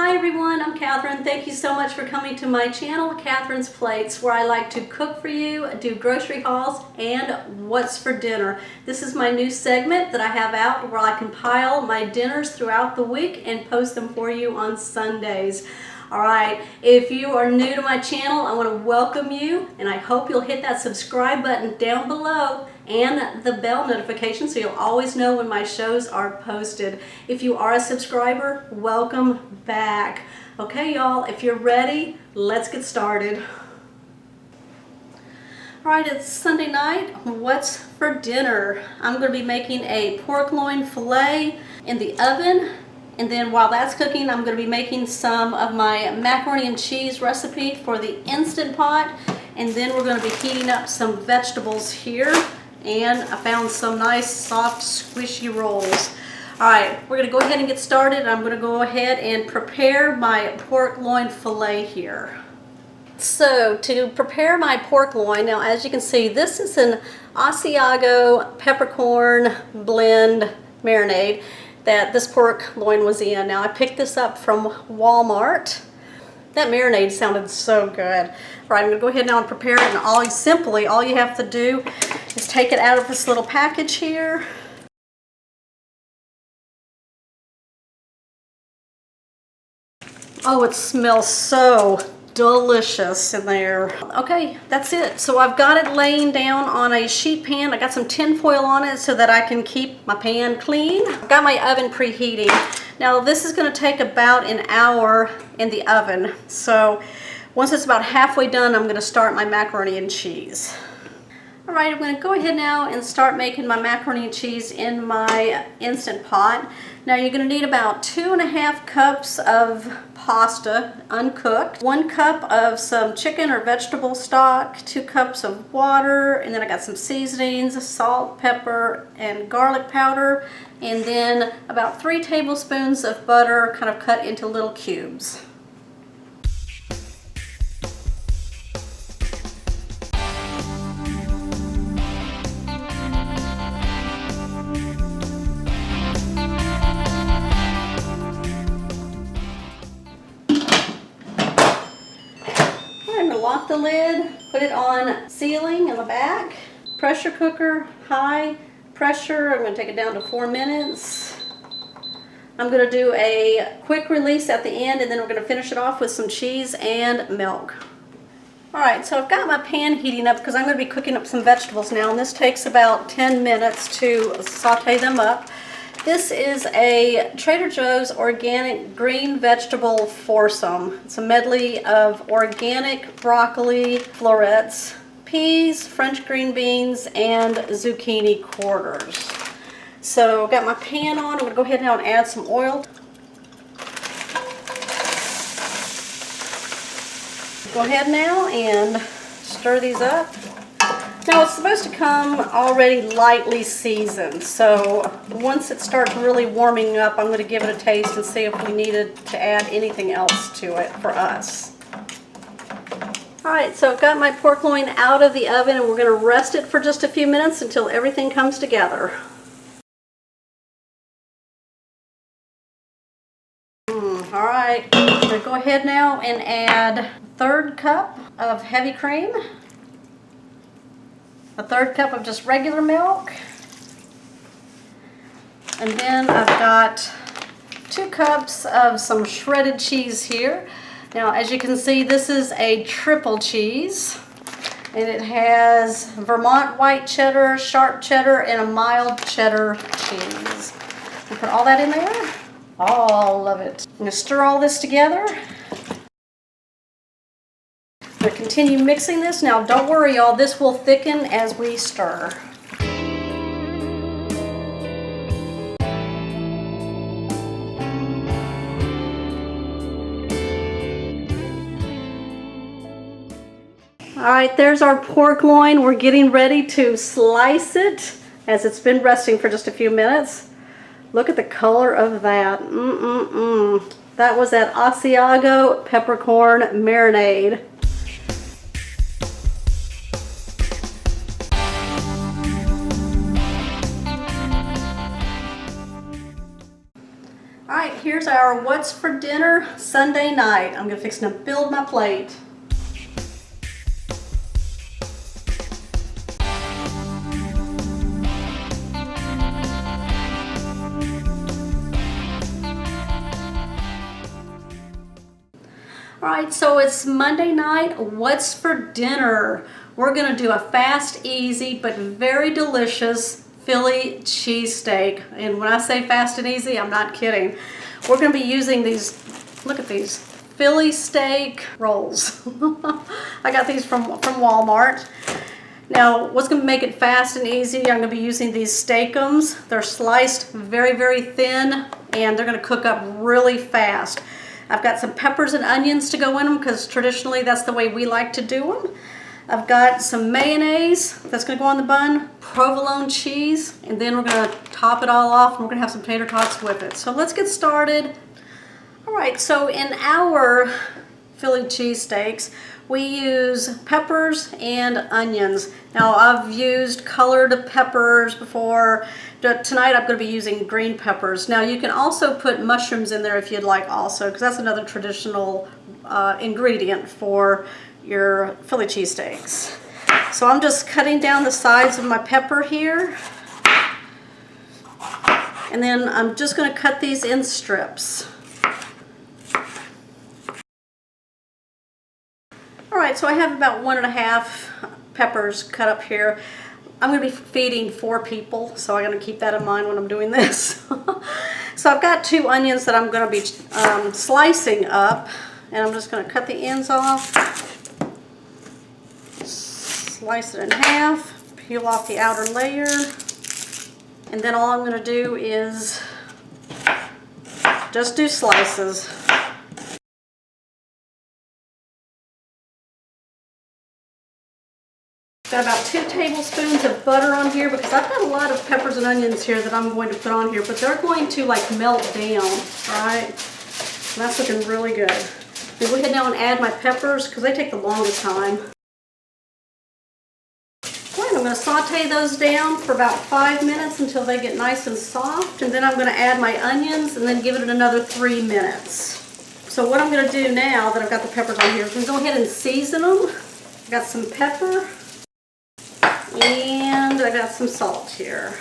Hi everyone, I'm Catherine. Thank you so much for coming to my channel, Catherine's Plates, where I like to cook for you, do grocery hauls, and what's for dinner. This is my new segment that I have out where I compile my dinners throughout the week and post them for you on Sundays. Alright, if you are new to my channel, I want to welcome you, and I hope you'll hit that subscribe button down below and the bell notification so you'll always know when my shows are posted. If you are a subscriber, welcome back. Okay y'all, if you're ready, let's get started. Alright, it's Sunday night. What's for dinner? I'm going to be making a pork loin fillet in the oven. And then while that's cooking, I'm going to be making some of my macaroni and cheese recipe for the Instant Pot. And then we're going to be heating up some vegetables here. And I found some nice, soft, squishy rolls. Alright, we're going to go ahead and get started. I'm going to go ahead and prepare my pork loin fillet here. So, to prepare my pork loin, now as you can see, this is an Asiago peppercorn blend marinade that this pork loin was in. Now I picked this up from Walmart. That marinade sounded so good. Right, I'm going to go ahead now and prepare it, and all you have to do is take it out of this little package here. Oh, it smells so delicious in there. Okay, that's it. So I've got it laying down on a sheet pan. I got some tin foil on it so that I can keep my pan clean. I've got my oven preheating. Now this is going to take about an hour in the oven. So once it's about halfway done, I'm going to start my macaroni and cheese. Alright, I'm going to go ahead now and start making my macaroni and cheese in my Instant Pot. Now you're going to need about 2.5 cups of pasta, uncooked, 1 cup of some chicken or vegetable stock, 2 cups of water, and then I got some seasonings, salt, pepper, and garlic powder, and then about 3 tablespoons of butter kind of cut into little cubes. Lock the lid, put it on sealing in the back, pressure cooker, high pressure. I'm going to take it down to 4 minutes. I'm going to do a quick release at the end, and then we're going to finish it off with some cheese and milk. Alright, so I've got my pan heating up because I'm going to be cooking up some vegetables now, and this takes about 10 minutes to saute them up. This is a Trader Joe's organic green vegetable foursome. It's a medley of organic broccoli florets, peas, French green beans, and zucchini quarters. So I've got my pan on. I'm going to go ahead now and add some oil. Go ahead now and stir these up. Now it's supposed to come already lightly seasoned, so once it starts really warming up, I'm going to give it a taste and see if we needed to add anything else to it for us. Alright, so I've got my pork loin out of the oven, and we're going to rest it for just a few minutes until everything comes together. Alright, I'm going to go ahead now and add 1/3 cup of heavy cream. 1/3 cup of just regular milk, and then I've got 2 cups of some shredded cheese here. Now as you can see, this is a triple cheese, and it has Vermont white cheddar, sharp cheddar, and a mild cheddar cheese. I'll put all that in there, all of it. I'm going to stir all this together. I'm going to continue mixing this. Now don't worry y'all, this will thicken as we stir. Alright, there's our pork loin. We're getting ready to slice it as it's been resting for just a few minutes. Look at the color of that. That was that Asiago peppercorn marinade. Alright, here's our our what's for dinner Sunday night. I'm gonna fix to build my plate. All right, so it's Monday night. What's for dinner? We're gonna do a fast, easy, but very delicious Philly cheesesteak. And when I say fast and easy, I'm not kidding. We're gonna be using these, look at these, Philly steak rolls. I got these from Walmart. Now, what's gonna make it fast and easy, I'm gonna be using these steakums. They're sliced very, very thin, and they're gonna cook up really fast. I've got some peppers and onions to go in them because traditionally that's the way we like to do them. I've got some mayonnaise that's going to go on the bun, provolone cheese, and then we're going to top it all off and we're going to have some tater tots with it. So let's get started. All right, so in our Philly cheesesteaks, we use peppers and onions. Now I've used colored peppers before. Tonight I'm going to be using green peppers. Now you can also put mushrooms in there if you'd like also, because that's another traditional ingredient for your Philly cheesesteaks. So I'm just cutting down the sides of my pepper here. And then I'm just going to cut these in strips. Alright, so I have about 1.5 peppers cut up here. I'm going to be feeding 4 people, so I'm going to keep that in mind when I'm doing this. So I've got 2 onions that I'm going to be slicing up, and I'm just going to cut the ends off, slice it in half, peel off the outer layer, and then all I'm going to do is just do slices. Got about 2 tablespoons of butter on here because I've got a lot of peppers and onions here that I'm going to put on here, but they're going to like melt down, right? And that's looking really good. I'm going to go ahead now and add my peppers because they take the longest time. Right, I'm going to saute those down for about 5 minutes until they get nice and soft, and then I'm going to add my onions and then give it another 3 minutes. So what I'm going to do now that I've got the peppers on here is I'm going to go ahead and season them. I've got some pepper. And I got some salt here.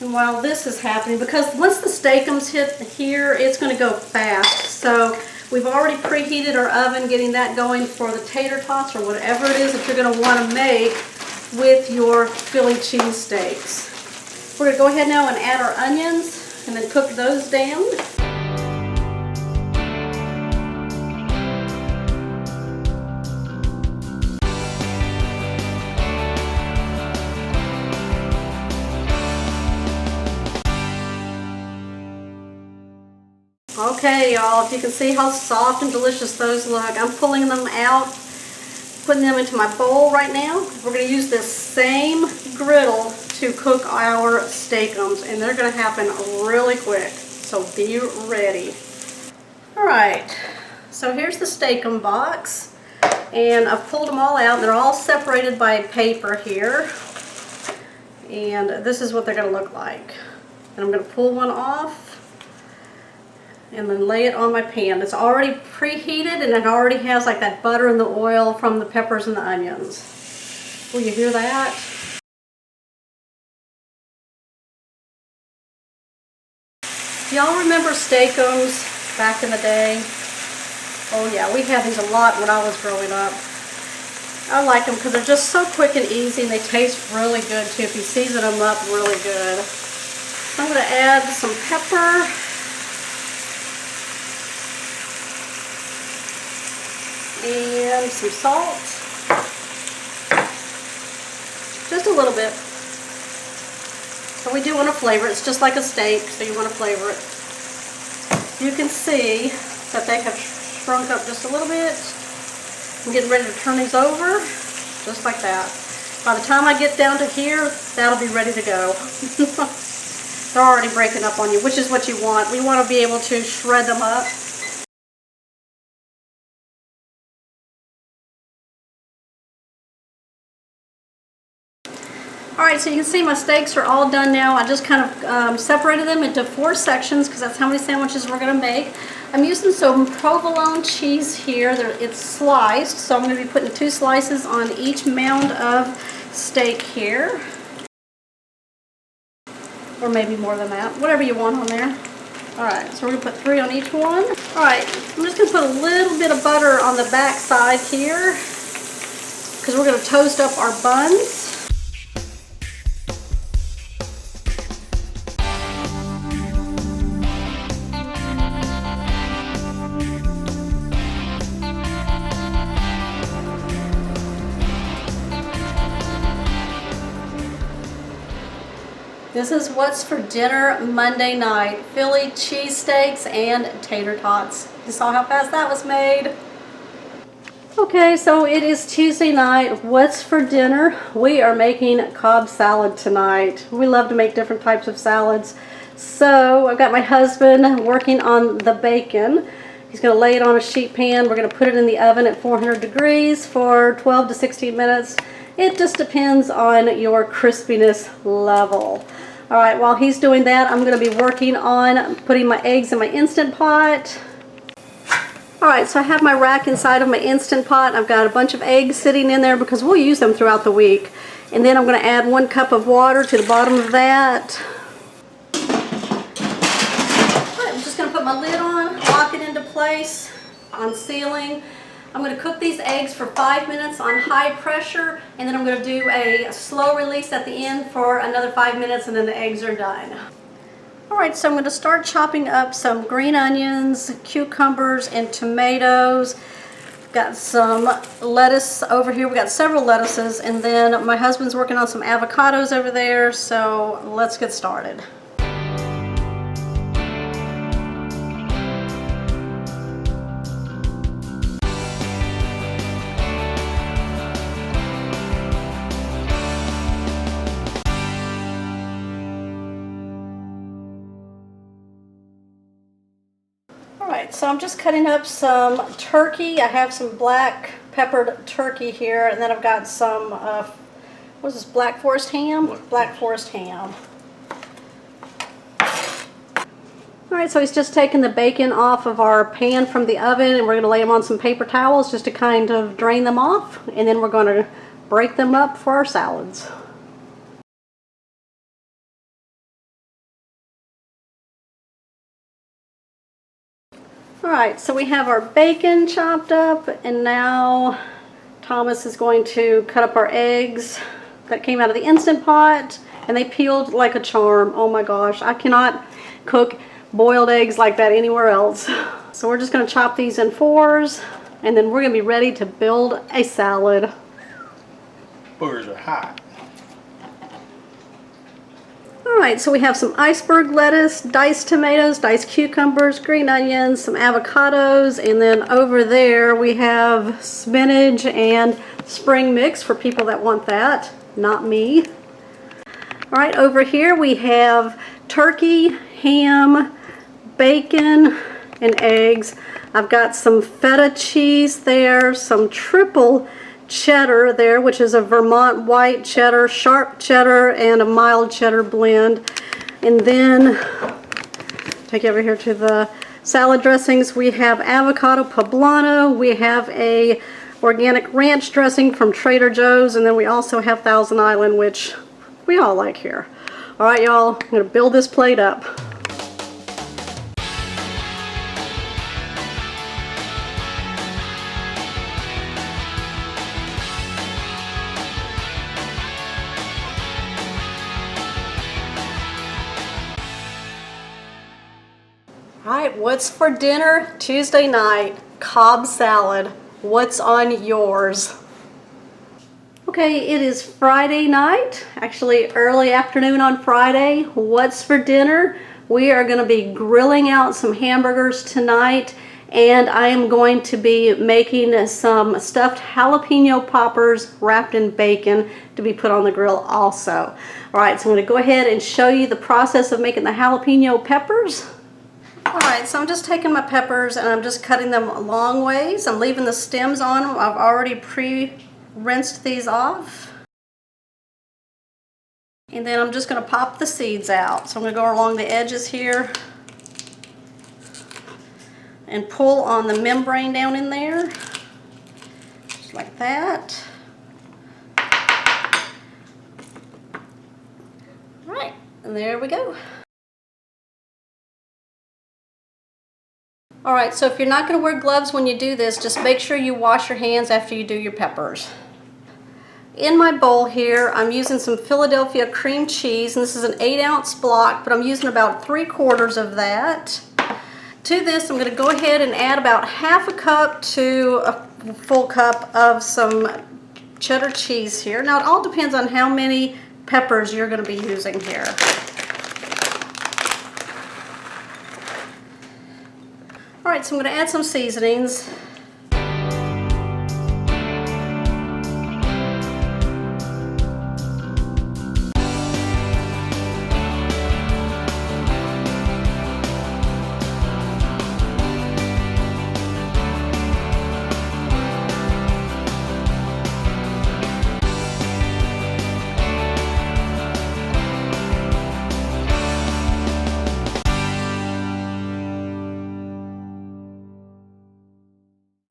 And while this is happening, because once the steakums hit here, it's going to go fast. So we've already preheated our oven, getting that going for the tater tots or whatever it is that you're going to want to make with your Philly cheesesteaks. We're going to go ahead now and add our onions and then cook those down. Okay, y'all, if you can see how soft and delicious those look, I'm pulling them out, putting them into my bowl right now. We're going to use this same griddle to cook our steakums, and they're going to happen really quick, so be ready. Alright, so here's the steakum box, and I've pulled them all out, and they're all separated by paper here, and this is what they're going to look like. And I'm going to pull one off and then lay it on my pan. It's already preheated and it already has like that butter and the oil from the peppers and the onions. Will you hear that? Do y'all remember steakums back in the day? Oh yeah, we had these a lot when I was growing up. I like them because they're just so quick and easy, and they taste really good too if you season them up really good. I'm going to add some pepper. And some salt, just a little bit. So we do want to flavor it. It's just like a steak, so you want to flavor it. You can see that they have shrunk up just a little bit. I'm getting ready to turn these over, just like that. By the time I get down to here, that'll be ready to go. They're already breaking up on you, which is what you want. We want to be able to shred them up. Alright, so you can see my steaks are all done now. I just kind of separated them into 4 sections because that's how many sandwiches we're going to make. I'm using some provolone cheese here. It's sliced, so I'm going to be putting 2 slices on each mound of steak here. Or maybe more than that, whatever you want on there. Alright, so we're going to put 3 on each one. Alright, I'm just going to put a little bit of butter on the back side here because we're going to toast up our buns. This is what's for dinner Monday night. Philly cheesesteaks and tater tots. You saw how fast that was made. Okay, so it is Tuesday night. What's for dinner? We are making Cobb salad tonight. We love to make different types of salads. So I've got my husband working on the bacon. He's going to lay it on a sheet pan. We're going to put it in the oven at 400 degrees for 12 to 16 minutes. It just depends on your crispiness level. Alright, while he's doing that, I'm going to be working on putting my eggs in my Instant Pot. Alright, so I have my rack inside of my Instant Pot. I've got a bunch of eggs sitting in there because we'll use them throughout the week. And then I'm going to add 1 cup of water to the bottom of that. Alright, I'm just going to put my lid on, lock it into place on sealing. I'm going to cook these eggs for 5 minutes on high pressure, and then I'm going to do a slow release at the end for another 5 minutes, and then the eggs are done. Alright, so I'm going to start chopping up some green onions, cucumbers, and tomatoes. Got some lettuce over here. We got several lettuces, and then my husband's working on some avocados over there, so let's get started. Alright, so I'm just cutting up some turkey. I have some black peppered turkey here, and then I've got some, what is this, Black Forest ham? Black Forest ham. Alright, so he's just taking the bacon off of our pan from the oven, and we're going to lay them on some paper towels just to kind of drain them off, and then we're going to break them up for our salads. Alright, so we have our bacon chopped up, and now Thomas is going to cut up our eggs that came out of the Instant Pot, and they peeled like a charm. Oh my gosh, I cannot cook boiled eggs like that anywhere else. So we're just going to chop these in 4s, and then we're going to be ready to build a salad. Boogers are hot. Alright, so we have some iceberg lettuce, diced tomatoes, diced cucumbers, green onions, some avocados, and then over there we have spinach and spring mix for people that want that, not me. Alright, over here we have turkey, ham, bacon, and eggs. I've got some feta cheese there, some triple cheddar there, which is a Vermont white cheddar, sharp cheddar, and a mild cheddar blend. And then take you over here to the salad dressings. We have avocado poblano, we have a organic ranch dressing from Trader Joe's, and then we also have Thousand Island, which we all like here. Alright y'all, I'm going to build this plate up. Alright, what's for dinner Tuesday night? Cobb salad. What's on yours? Okay, it is Friday night, actually early afternoon on Friday. What's for dinner? We are going to be grilling out some hamburgers tonight, and I am going to be making some stuffed jalapeno poppers wrapped in bacon to be put on the grill also. Alright, so I'm going to go ahead and show you the process of making the jalapeno peppers. Alright, so I'm just taking my peppers and I'm just cutting them long ways. I'm leaving the stems on them. I've already pre-rinsed these off. And then I'm just going to pop the seeds out. So I'm going to go along the edges here and pull on the membrane down in there, just like that. All right, and there we go. All right, so if you're not going to wear gloves when you do this, just make sure you wash your hands after you do your peppers. In my bowl here, I'm using some Philadelphia cream cheese, and this is an 8-ounce block, but I'm using about 3/4 of that. To this, I'm going to go ahead and add about 1/2 cup to a full cup of some cheddar cheese here. Now, it all depends on how many peppers you're going to be using here. All right, so I'm going to add some seasonings.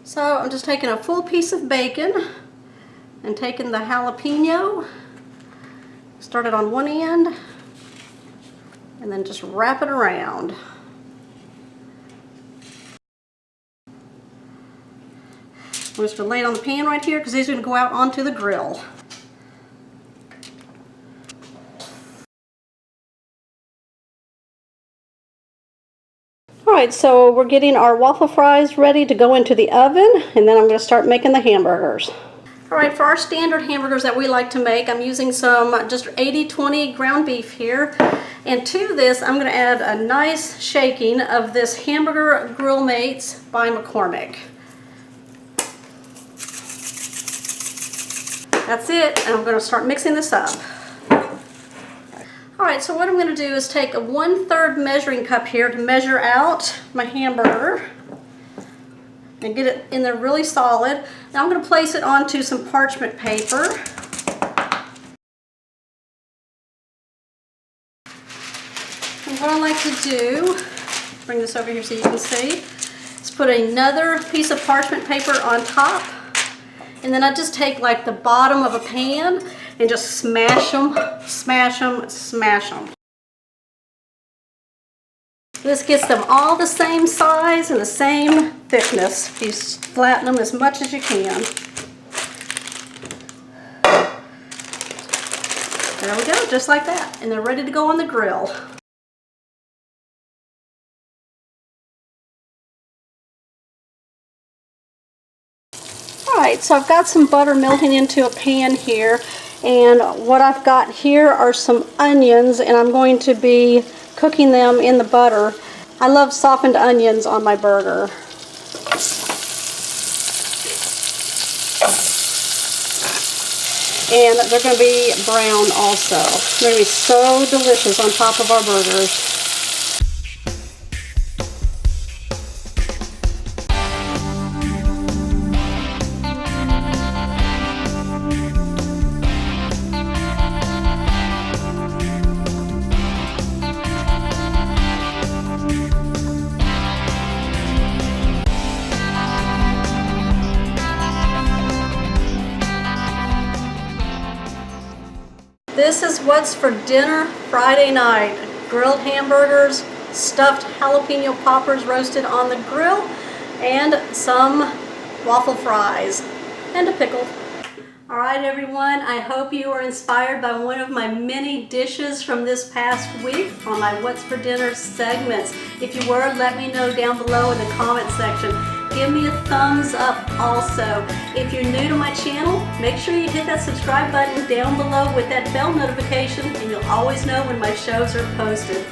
So I'm just taking a full piece of bacon and taking the jalapeno, start it on one end, and then just wrap it around. I'm just going to lay it on the pan right here because these are going to go out onto the grill. Alright, so we're getting our waffle fries ready to go into the oven, and then I'm going to start making the hamburgers. Alright, for our standard hamburgers that we like to make, I'm using some just 80/20 ground beef here. And to this, I'm going to add a nice shaking of this Hamburger Grill Mates by McCormick. That's it, and I'm going to start mixing this up. Alright, so what I'm going to do is take a 1/3 measuring cup here to measure out my hamburger and get it in there really solid. Now I'm going to place it onto some parchment paper. And what I like to do, bring this over here so you can see, is put another piece of parchment paper on top. And then I just take like the bottom of a pan and just smash them, smash them, smash them. This gets them all the same size and the same thickness. You flatten them as much as you can. There we go, just like that. And they're ready to go on the grill. Alright, so I've got some butter melting into a pan here, and what I've got here are some onions, and I'm going to be cooking them in the butter. I love softened onions on my burger. And they're going to be brown also. They're going to be so delicious on top of our burgers. This is what's for dinner Friday night. Grilled hamburgers, stuffed jalapeno poppers roasted on the grill, and some waffle fries, and a pickle. Alright everyone, I hope you were inspired by one of my many dishes from this past week on my What's for Dinner segments. If you were, let me know down below in the comment section. Give me a thumbs up also. If you're new to my channel, make sure you hit that subscribe button down below with that bell notification, and you'll always know when my shows are posted.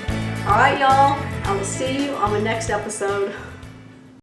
Alright y'all, I will see you on the next episode.